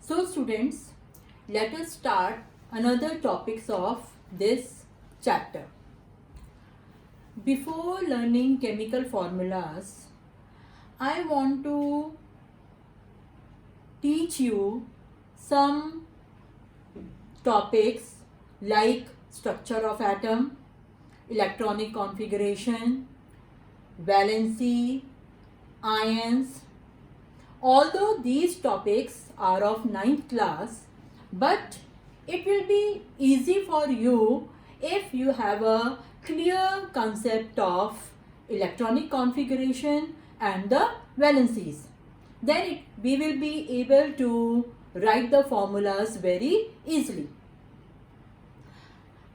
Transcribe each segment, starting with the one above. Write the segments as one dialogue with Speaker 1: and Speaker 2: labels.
Speaker 1: So students, let us start another topics of this chapter. Before learning chemical formulas, I want to teach you some topics like structure of atom, electronic configuration, valency, ions. Although these topics are of 9th class, but it will be easy for you if you have a clear concept of electronic configuration and the valencies. Then we will be able to write the formulas very easily.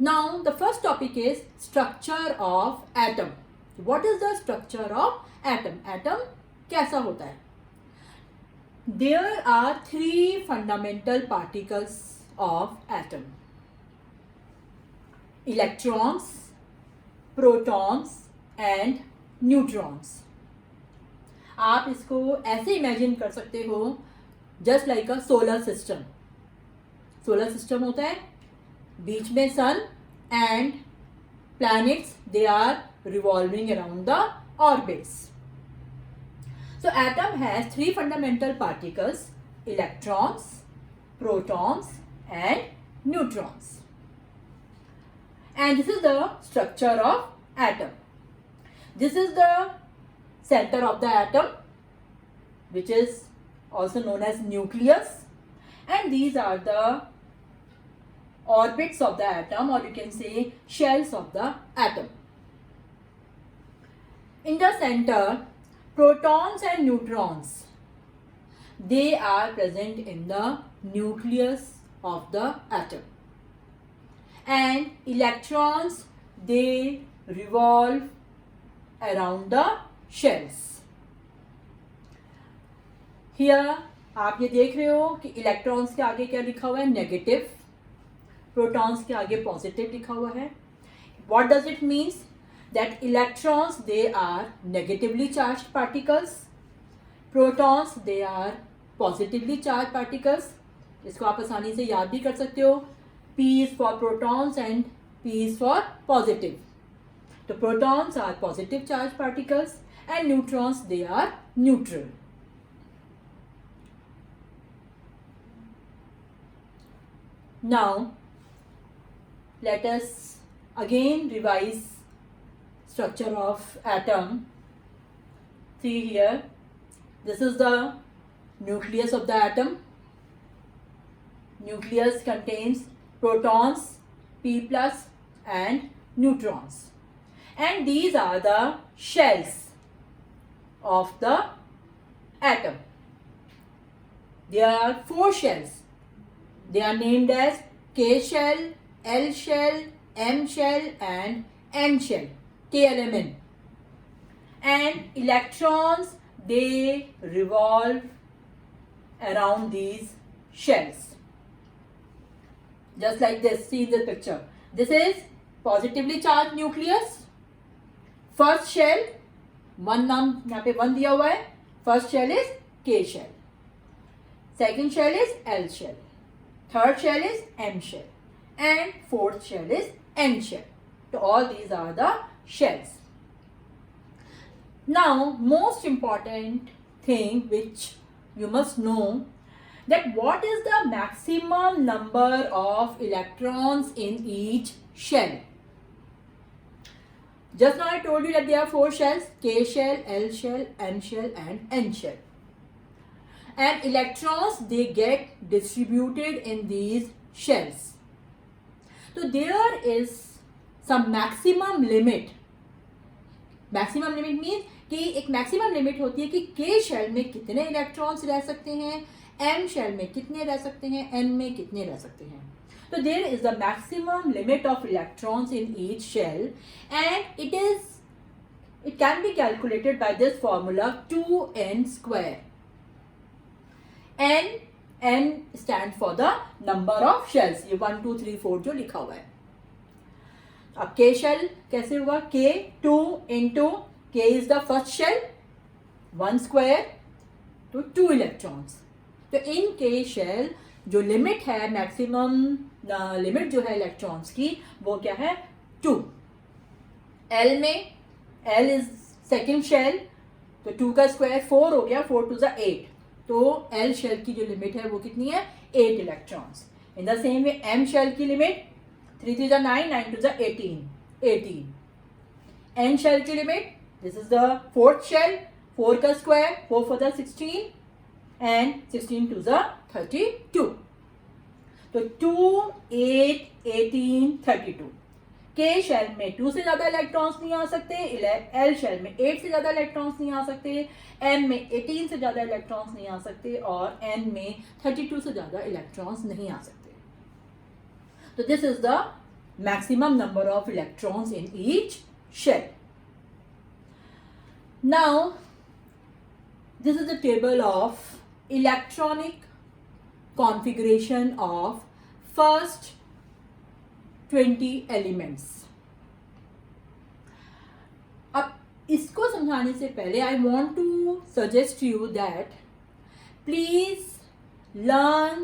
Speaker 1: Now the first topic is structure of atom. What is the structure of atom? Atom कैसा होता है? There are three fundamental particles of atom: electrons, protons and neutrons. आप इसको ऐसे imagine कर सकते हो just like अ solar system. Solar system होता है, बीच में सन and planets, they are revolving around the orbits. So atom has three fundamental particles: electrons, protons and neutrons. And this is the structure of atom. This is the center of the atom, which is also known as nucleus, and these are the orbits of the atom, or you can say shells of the atom. In the center, protons and neutrons, they are present in the nucleus of the atom, and electrons, they revolve around the shells. Here आप ये देख रहे हो कि electrons के आगे क्या लिखा हुआ है? नेगेटिव. प्रोटॉन्स के आगे पॉजिटिव लिखा हुआ है. What does it means? That electrons, they are negatively charged particles. Protons, they are positively charged particles. इसको आप आसानी से याद भी कर सकते हो. P is for protons and P is for positive. तो protons are positive charged particles and neutrons, they are neutral. Now let us again revise structure of atom. See here, this is the nucleus of the atom. Nucleus contains protons, P plus and neutrons, and these are the shells of the atom. There are four shells. They are named as K shell, L shell, M shell and N shell, KLMN. And electrons, they revolve around these shells. Just like this, see the picture. This is positively charged nucleus. First shell, one नाम यहाँ पे 1 दिया हुआ है. First shell is K shell. Second shell is L shell. Third shell is M shell. And fourth shell is N shell. So all these are the shells. Now, most important thing which you must know, that what is the maximum number of electrons in each shell. Just now I told you that there are four shells: K shell, L shell, M shell and N shell. And electrons, they get distributed in these shells. So there is some maximum limit. Maximum limit means कि एक maximum limit होती है कि K shell में कितने electrons रह सकते हैं, M शेल में कितने रह सकते हैं, N में कितने रह सकते हैं. So there is the maximum limit of electrons in each shell, and it can be calculated by this formula 2n square. N stands for the number of shells. ये 1 2 3 4 जो लिखा हुआ है. अब K शेल कैसे हुआ? K 2 into K is the first shell, 1 square to 2 electrons. तो इन K shell जो लिमिट है, मैक्सिमम लिमिट जो है इलेक्ट्रॉन्स की, वो क्या है 2। एल में एल इज सेकेंड शेल, तो 2 का स्क्वायर 4 हो गया, 4 टू 8, तो एल शेल की जो लिमिट है वो कितनी है 8 electrons. In the same way M shell की लिमिट 3 3 9, 9 टू 18। एन शेल की limit, this is the fourth shell, 4 का स्क्वायर 4 4 16 एंड 16 टू 32। तो 2 8 18 32। के शेल में 2 से ज्यादा इलेक्ट्रॉन्स नहीं आ सकते, एल शेल में 8 से ज्यादा इलेक्ट्रॉन्स नहीं आ सकते, एम में 18 से ज्यादा इलेक्ट्रॉन्स नहीं आ सकते, और एन में 32 से ज्यादा इलेक्ट्रॉन्स नहीं आ सकते। तो this is the maximum number of electrons in each shell. Now this is the table of electronic configuration of first 20 elements. अब इसको समझाने से पहले I want to suggest you that please learn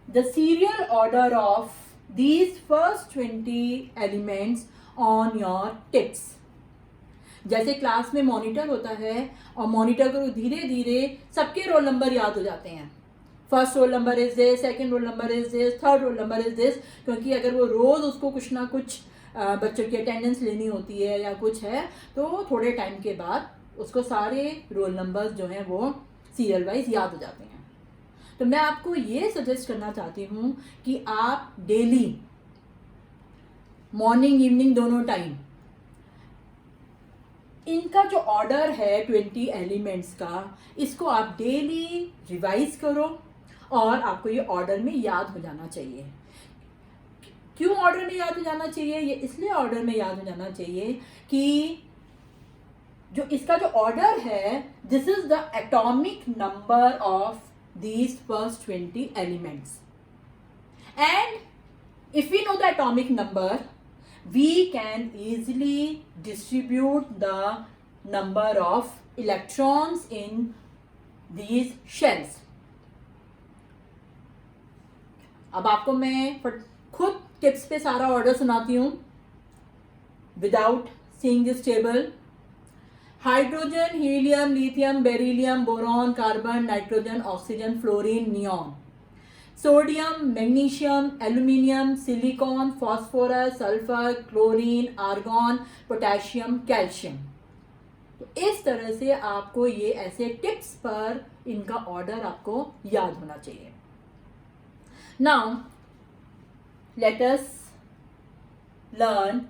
Speaker 1: the serial order of these first 20 elements on your tips. जैसे class में monitor होता है और मॉनिटर को धीरे धीरे सबके रोल नंबर याद हो जाते हैं, first roll number is this, second roll number is this, third roll number is this, क्योंकि अगर वो रोज उसको कुछ ना कुछ बच्चों की अटेंडेंस लेनी होती है या कुछ है, तो थोड़े टाइम के बाद उसको सारे रोल नंबर्स जो हैं वो सीरियल वाइज याद हो जाते हैं। तो मैं आपको ये सजेस्ट करना चाहती हूँ कि आप डेली, मॉर्निंग इवनिंग दोनों टाइम, इनका जो ऑर्डर है 20 एलिमेंट्स का, इसको आप डेली रिवाइज करो और आपको ये ऑर्डर में याद हो जाना चाहिए। क्यों ऑर्डर में याद हो जाना चाहिए? ये इसलिए ऑर्डर में याद हो जाना चाहिए कि जो इसका जो ऑर्डर है, this is the atomic number of these first 20 elements, and if we know the atomic number, we can easily distribute the number of electrons in these shells. अब आपको मैं खुद टिप्स पे सारा ऑर्डर सुनाती हूँ without seeing this table. Hydrogen, helium, lithium, beryllium, boron, carbon, nitrogen, oxygen, fluorine, neon, sodium, magnesium, aluminium, silicon, phosphorus, sulphur, chlorine, argon, potassium, calcium. तो इस तरह से आपको ये ऐसे टिप्स पर इनका ऑर्डर आपको याद होना चाहिए। Now let us learn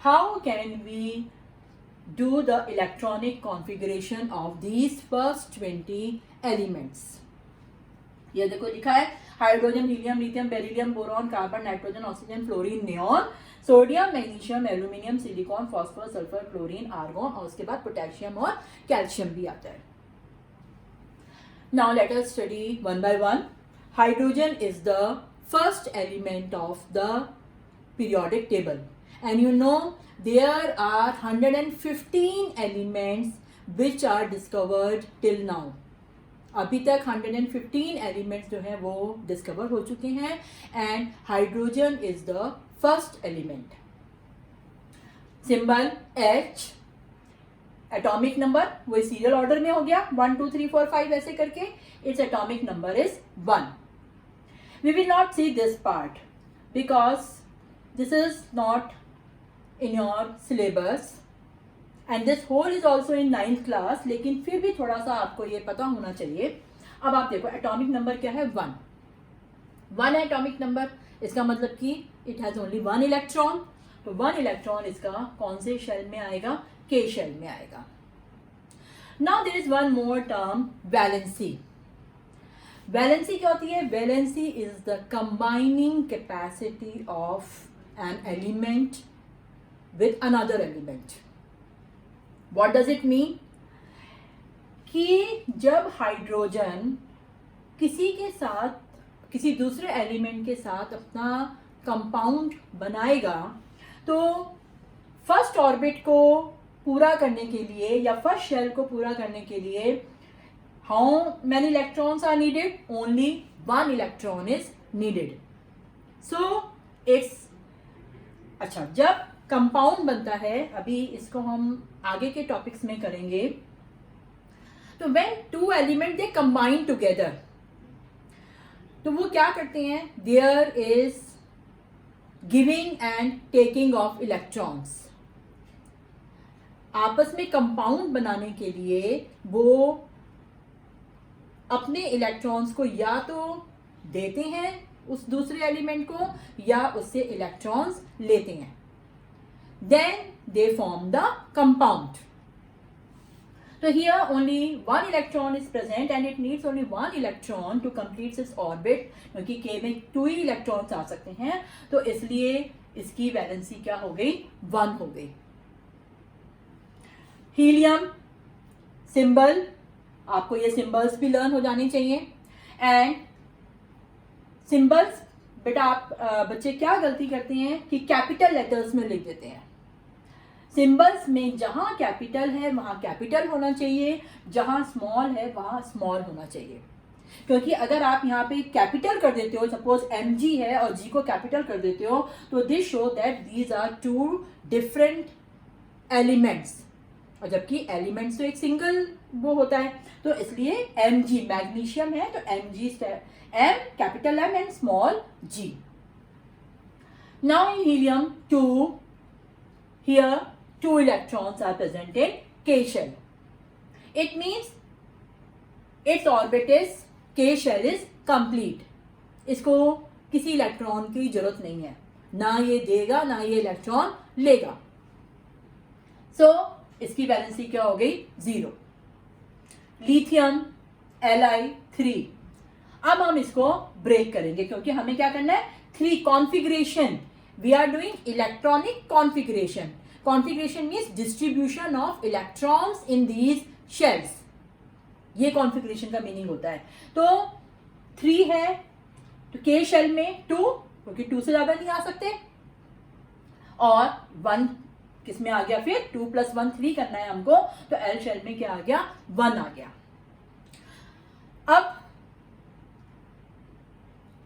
Speaker 1: how can we do the electronic configuration of these first 20 elements. ये देखो लिखा है hydrogen, helium, lithium, beryllium, boron, carbon, nitrogen, oxygen, fluorine, neon, sodium, magnesium, aluminium, silicon, phosphorus, sulphur, chlorine, argon, और उसके बाद potassium और calcium भी आता है। Now let us study one by one. Hydrogen is the first element of the periodic table, and you know there are 115 elements which are discovered till now. अभी तक 115 elements जो हैं वो डिस्कवर हो चुके हैं, and hydrogen is the first element. Symbol H, atomic number वो serial order में हो गया 1 2 3 4 5 ऐसे करके, it's atomic number is 1। We will not see this part because this is not in your syllabus and this whole is also in 9th class, लेकिन फिर भी थोड़ा सा आपको ये पता होना चाहिए। अब आप देखो एटॉमिक नंबर क्या है 1 है एटॉमिक नंबर, इसका मतलब कि इट हैज ओनली 1 इलेक्ट्रॉन, तो 1 इलेक्ट्रॉन इसका कौन से शेल में आएगा? के शेल में आएगा। Now there is one more term, valency. Valency क्या होती है? Valency is the combining capacity of an element with another element. What does it mean? कि जब हाइड्रोजन किसी के साथ, किसी दूसरे एलिमेंट के साथ अपना कंपाउंड बनाएगा, तो फर्स्ट ऑर्बिट को पूरा करने के लिए या फर्स्ट शेल को पूरा करने के लिए how many electrons are needed? Only one electron is needed. So it's अच्छा, जब कंपाउंड बनता है, अभी इसको हम आगे के टॉपिक्स में करेंगे, तो when two element they combine together, तो वो क्या करते हैं? There is giving and taking of electrons. आपस में कंपाउंड बनाने के लिए वो अपने इलेक्ट्रॉन्स को या तो देते हैं उस दूसरे एलिमेंट को या उससे इलेक्ट्रॉन्स लेते हैं. Then they form the compound. So here only one electron is present and it needs only one electron to complete its orbit, क्योंकि K में 2 ही इलेक्ट्रॉन्स आ सकते हैं, तो इसलिए इसकी वैलेंसी क्या हो गई? 1 हो गई. हीलियम सिंबल, आपको ये सिंबल्स भी लर्न हो जाने चाहिए. एंड सिंबल्स बेटा आप बच्चे क्या गलती करते हैं कि कैपिटल लेटर्स में लिख देते हैं. सिंबल्स में जहां कैपिटल है वहां कैपिटल होना चाहिए, जहां स्मॉल है वहां स्मॉल होना चाहिए. क्योंकि अगर आप यहाँ पे कैपिटल कर देते हो, सपोज mg है और g को कैपिटल कर देते हो, तो this show that these are 2 different elements, और जबकि एलिमेंट्स तो एक सिंगल वो होता है, तो इसलिए mg मैग्नीशियम है तो mg m capital M and small g. Now in helium 2, here 2 electrons are present in K shell. It means its orbit is K shell is complete. इसको किसी इलेक्ट्रॉन की जरूरत नहीं है, ना ये देगा ना ये इलेक्ट्रॉन लेगा. सो इसकी वैलेंसी क्या हो गई? 0. Lithium Li3. अब हम इसको ब्रेक करेंगे क्योंकि हमें क्या करना है? 3 configuration. We are doing electronic configuration. Configuration means distribution of electrons in these shells. ये configuration का मीनिंग होता है. तो 3 है तो K शेल में 2, क्योंकि 2 से ज्यादा नहीं आ सकते, और 1 किस में आ गया? फिर 2 + 1 3 करना है हमको, तो L शेल में क्या आ गया? 1 आ गया. अब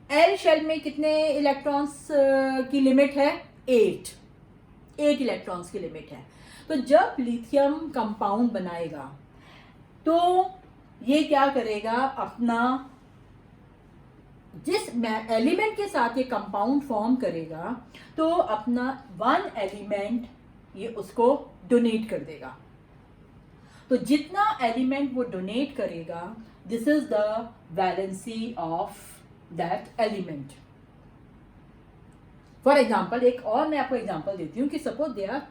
Speaker 1: L शेल में कितने इलेक्ट्रॉन्स की लिमिट है? 8 इलेक्ट्रॉन्स की लिमिट है. तो जब लिथियम कंपाउंड बनाएगा तो ये क्या करेगा? अपना जिस एलिमेंट के साथ ये कंपाउंड फॉर्म करेगा तो अपना 1 एलिमेंट ये उसको डोनेट कर देगा. तो जितना एलिमेंट वो डोनेट करेगा, this is the valency of that element. For example, एक और मैं आपको एग्जाम्पल देती हूँ कि suppose they are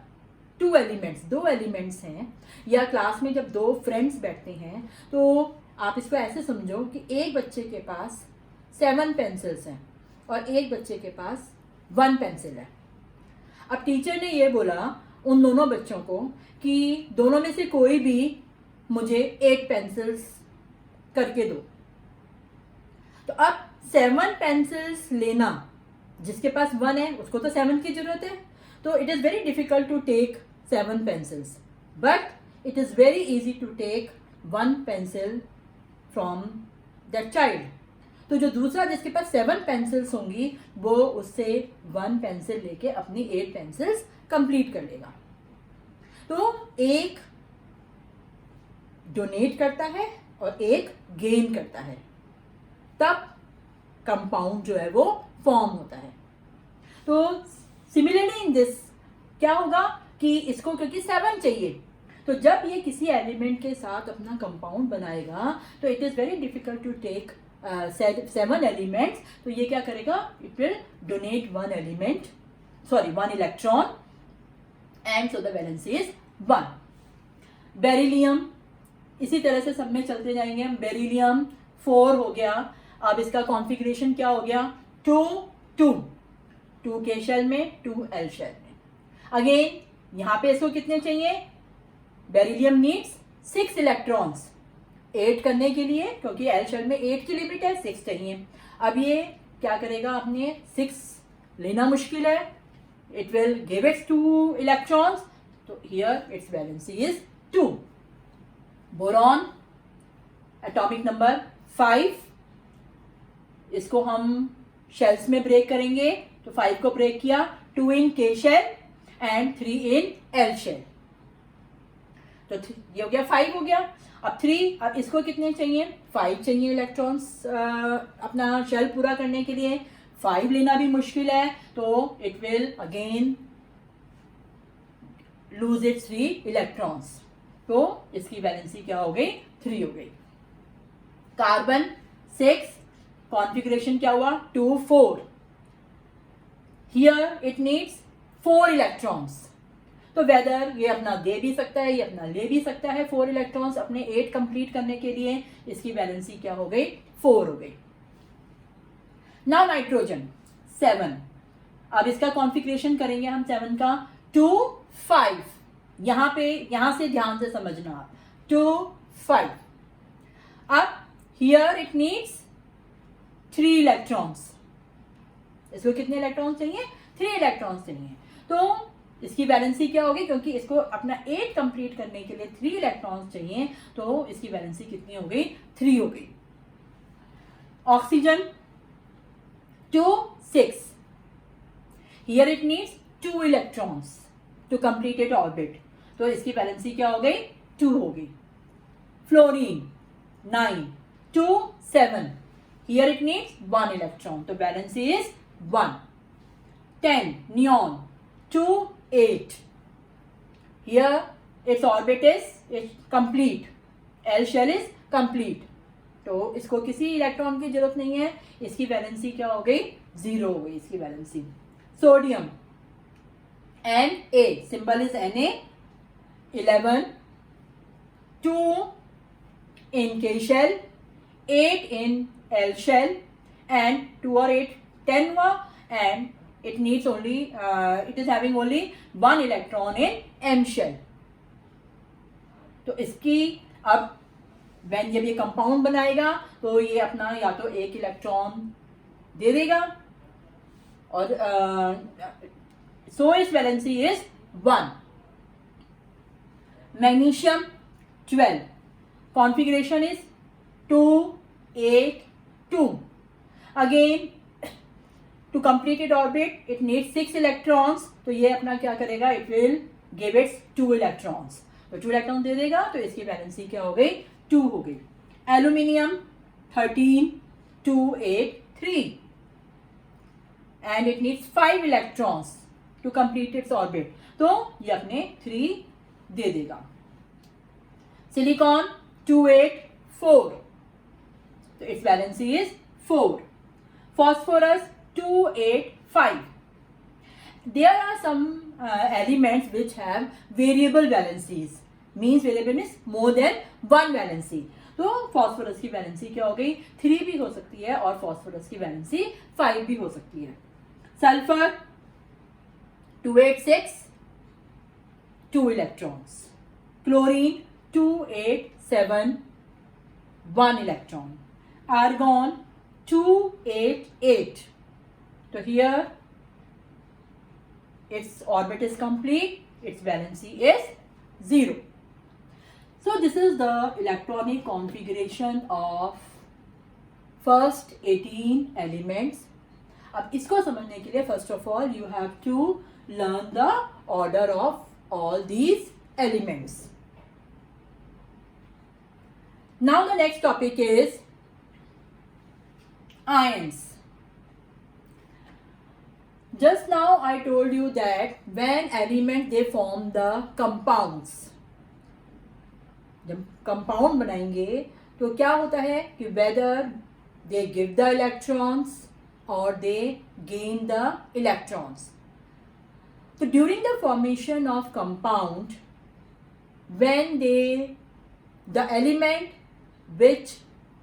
Speaker 1: 2 elements, 2 elements हैं, या क्लास में जब 2 फ्रेंड्स बैठते हैं तो आप इसको ऐसे समझो कि एक बच्चे के पास 7 पेंसिल्स हैं और एक बच्चे के पास 1 पेंसिल है. अब टीचर ने ये बोला उन दोनों बच्चों को कि दोनों में से कोई भी मुझे 8 पेंसिल्स करके दो. तो अब 7 पेंसिल्स लेना, जिसके पास 1 है उसको तो 7 की जरूरत है, तो it is very difficult to take 7 pencils, but it is very easy to take 1 pencil from that child. तो जो दूसरा जिसके पास 7 पेंसिल्स होंगी वो उससे 1 पेंसिल लेके अपनी 8 पेंसिल्स कंप्लीट कर लेगा. तो एक डोनेट करता है और एक गेन करता है, तब कंपाउंड जो है वो फॉर्म होता है. तो सिमिलरली इन दिस क्या होगा कि इसको क्योंकि 7 चाहिए, तो जब ये किसी एलिमेंट के साथ अपना कंपाउंड बनाएगा तो it is very difficult to take 7 elements. तो ये क्या करेगा? It will donate 1 electron, and so the valency is 1. Beryllium इसी तरह से सब में चलते जाएंगे हम. बेरिलियम 4 हो गया. अब इसका कॉन्फ़िगरेशन क्या हो गया? 2 के शेल में, 2 एल शेल में. अगेन यहाँ पे इसको कितने चाहिए? बेरिलियम नीड्स 6 इलेक्ट्रॉन्स 8 करने के लिए, क्योंकि एल शेल में 8 की लिमिट है, 6 चाहिए. अब ये क्या करेगा? अपने 6 लेना मुश्किल है, it will give its 2 electrons, तो here its valency is 2. Boron atomic number 5, इसको हम शेल्स में ब्रेक करेंगे, तो 5 को ब्रेक किया, 2 in K shell and 3 in L shell, तो ये हो गया 5 हो गया। अब 3, अब इसको कितने चाहिए, 5 चाहिए इलेक्ट्रॉन्स अपना शेल पूरा करने के लिए। 5 लेना भी मुश्किल है, तो it will again lose its 3 electrons, तो इसकी वैलेंसी क्या हो गई, 3 हो गई। कार्बन 6, कॉन्फ़िगरेशन क्या हुआ, 2 4, हियर इट नीड्स 4 इलेक्ट्रॉन्स, तो वेदर ये अपना दे भी सकता है, ये अपना ले भी सकता है 4 इलेक्ट्रॉन्स अपने 8 कंप्लीट करने के लिए, इसकी वैलेंसी क्या हो गई, 4 हो गई। नाउ नाइट्रोजन 7, अब इसका कॉन्फ़िगरेशन करेंगे हम 7 का, 2 5, यहां से ध्यान से समझना आप, 2 5, अब हियर इट नीड्स 3 इलेक्ट्रॉन्स, इसको कितने इलेक्ट्रॉन्स चाहिए, 3 इलेक्ट्रॉन्स चाहिए, तो इसकी वैलेंसी क्या होगी, क्योंकि इसको अपना 8 कंप्लीट करने के लिए 3 इलेक्ट्रॉन्स चाहिए, तो इसकी वैलेंसी कितनी हो गई, 3 हो गई। Oxygen 2 6, here it needs 2 electrons to complete it orbit, तो इसकी वैलेंसी क्या हो गई, 2 हो गई। Fluorine 9 2 7, here it needs 1 electron, तो valency is 1। 10 neon 2 8, here its orbit is complete, L shell is complete, तो इसको किसी इलेक्ट्रॉन की जरूरत नहीं है, इसकी वैलेंसी क्या हो गई, 0 हो गई इसकी valency. Sodium Na, symbol is Na, 11 2 in K shell, 8 in L shell, and 2 or 8 10 हुआ, and it needs only it is having only 1 electron in M shell, तो इसकी अब when जब ये कंपाउंड बनाएगा तो ये अपना या तो 1 इलेक्ट्रॉन दे देगा, और so its valency is 1. Magnesium 12, configuration is 2 8 2, again to complete its orbit it needs 6 electrons, तो ये अपना क्या करेगा, it will give its 2 electrons, तो 2 electrons दे देगा, तो इसकी वैलेंसी क्या हो गई, 2 हो गई। Aluminium 13 2 8 3, and it needs 5 electrons to complete its orbit, तो ये अपने 3 दे देगा। सिलिकॉन 2 8 4, तो its valency is 4। phosphorus 2 8 5, there are some elements which have variable valencies, means variable means more than 1 valency, तो phosphorus की वैलेंसी क्या हो गई, 3 भी हो सकती है और phosphorus की वैलेंसी 5 भी हो सकती है। Sulphur 2 8 6, 2 electrons, chlorine 2 8 7, 1 electron, argon 2 8 8, so here its orbit is complete, its valency is 0. So this is the electronic configuration of first 18 elements. अब इसको समझने के लिए first of all you have to learn the order of all these elements. Now the next topic is ions. Just now I told you that when element they form the compounds, जब compound बनाएंगे तो क्या होता है कि whether they give the electrons or they gain the electrons. So during the formation of compound, when the element which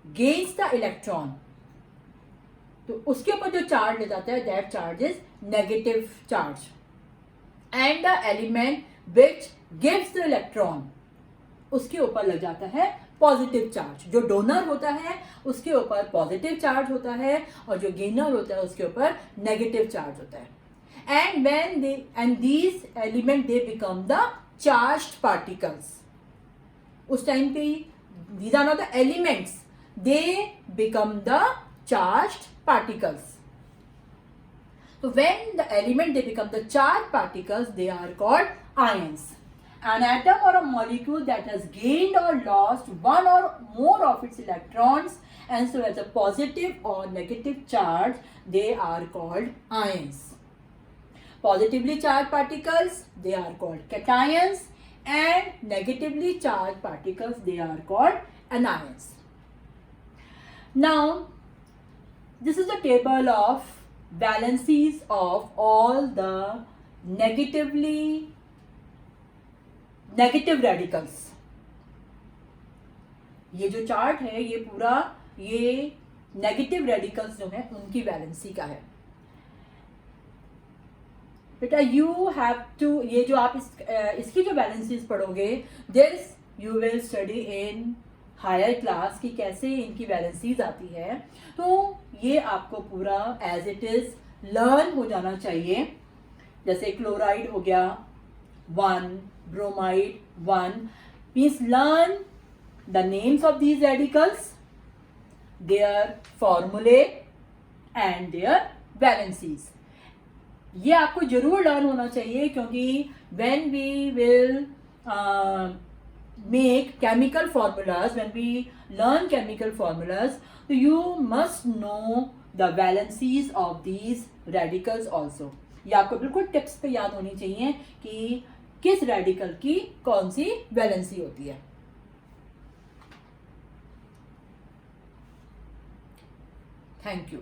Speaker 1: gains the electron, तो उसके ऊपर जो चार्ज ले जाता है that charge is negative charge, and the element which gives the electron, उसके ऊपर लग जाता है पॉजिटिव चार्ज। जो डोनर होता है उसके ऊपर पॉजिटिव चार्ज होता है और जो गेनर होता है उसके ऊपर नेगेटिव चार्ज होता है। And when they and these element they become the charged particles, उस टाइम पे these are not the elements, they become the charged particles. So when the element they become the charged particles, they are called ions. An atom or a molecule that has gained or lost one or more of its electrons and so has a positive or negative charge, they are called ions. Positively charged particles, they are called cations, and negatively charged particles, they are called anions. Now, this is the table of valencies of all the negative radicals. ये जो chart है ये पूरा ये negative radicals जो है उनकी valency का है बेटा. यू हैव टू, ये जो आप इसकी जो वैलेंसीज पढ़ोगे, this you will study in higher class कि कैसे इनकी वैलेंसीज आती है. तो ये आपको पूरा एज इट इज लर्न हो जाना चाहिए. जैसे क्लोराइड हो गया 1, bromide 1, means learn the names of these radicals, their formulae and their valencies. ये आपको जरूर लर्न होना चाहिए क्योंकि when we will make chemical formulas, when we learn chemical formulas, so you must know the valencies of these radicals also. ये आपको बिल्कुल tips पे याद होनी चाहिए कि किस रेडिकल की कौन सी वैलेंसी होती है. Thank you.